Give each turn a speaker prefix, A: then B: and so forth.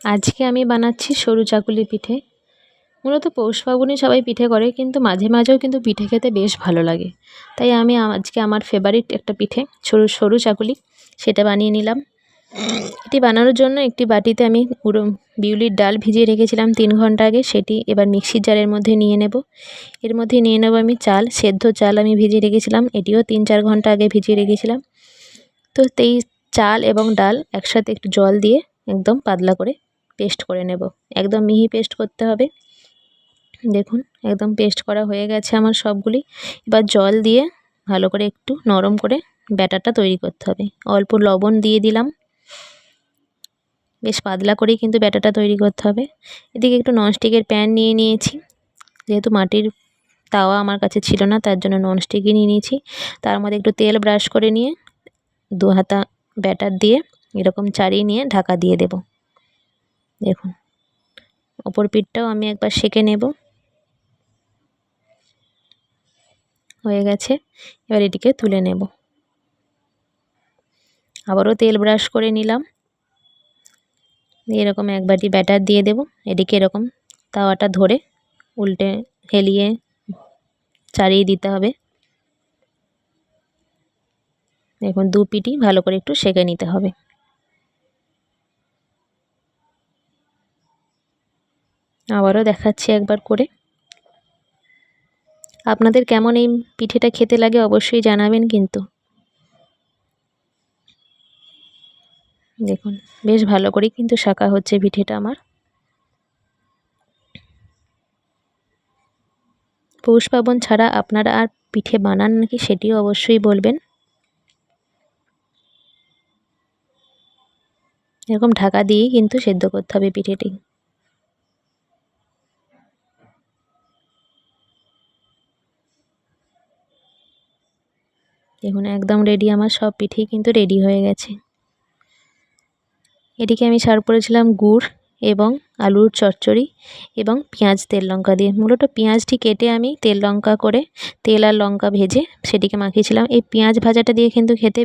A: আজকে আমি বানাচ্ছি সরু চাকুলি পিঠে। মূলত পৌষ ফাল্গুনে সবাই পিঠে করে, কিন্তু মাঝে মাঝেও কিন্তু পিঠে খেতে বেশ ভালো লাগে। তাই আমি আজকে আমার ফেভারিট একটা পিঠে সরু সরু চাকুলি সেটা বানিয়ে নিলাম। এটি বানানোর জন্য একটি বাটিতে আমি বিউলির ডাল ভিজিয়ে রেখেছিলাম 3 ঘন্টা আগে, সেটি এবার মিক্সির জারের মধ্যে নিয়ে নেব। এর মধ্যে নিয়ে নেব আমি চাল, সেদ্ধ চাল আমি ভিজিয়ে রেখেছিলাম, এটিও 3-4 ঘন্টা আগে ভিজিয়ে রেখেছিলাম। তো এই চাল এবং ডাল একসাথে একটু জল দিয়ে একদম পাতলা করে পেস্ট করে নেব। একদম মিহি পেস্ট করতে হবে। দেখুন একদম পেস্ট করা হয়ে গেছে আমার সবগুলি। এবার জল দিয়ে ভালো করে একটু নরম করে ব্যাটারটা তৈরি করতে হবে। অল্প লবণ দিয়ে দিলাম, বেশ পাতলা করেই কিন্তু ব্যাটারটা তৈরি করতে হবে। এদিকে একটু ননস্টিকের প্যান নিয়ে নিয়েছি, যেহেতু মাটির তাওয়া আমার কাছে ছিল না তার জন্য ননস্টিকই নিয়ে নিয়েছি। তার মধ্যে একটু তেল ব্রাশ করে নিয়ে 2 হাতা ব্যাটার দিয়ে এরকম চাড়িয়ে নিয়ে ঢাকা দিয়ে দেব। দেখুন অপর পিঠটাও আমি একবার সেঁকে নেব। হয়ে গেছে, এবার এটিকে তুলে নেব। আবারও তেল ব্রাশ করে নিলাম, এরকম এক বাটি ব্যাটার দিয়ে দেব। এদিকে এরকম তাওয়াটা ধরে উল্টে হেলিয়ে চাড়িয়ে দিতে হবে। দেখুন 2 পিঠই ভালো করে একটু সেঁকে নিতে হবে। আবারও দেখাচ্ছি একবার করে। আপনাদের কেমন এই পিঠেটা খেতে লাগে অবশ্যই জানাবেন কিন্তু। দেখুন বেশ ভালো করেই কিন্তু শাঁকা হচ্ছে পিঠেটা আমার। পৌষ পার্বণ ছাড়া আপনারা আর পিঠে বানান নাকি সেটিও অবশ্যই বলবেন। এরকম ঢাকা দিয়েই কিন্তু সেদ্ধ করতে হবে পিঠেটি। দেখুন একদম রেডি, আমার সব পিঠেই কিন্তু রেডি হয়ে গেছে। এদিকে আমি সার্ভ করেছিলাম গুড় এবং আলুর চচ্চড়ি এবং পেঁয়াজ তেল লঙ্কা দিয়ে। মূলত পেঁয়াজটি কেটে আমি তেল লঙ্কা করে তেল আর লঙ্কা ভেজে সেটিকে মাখিয়েছিলাম। এই পেঁয়াজ ভাজাটা দিয়ে কিন্তু খেতে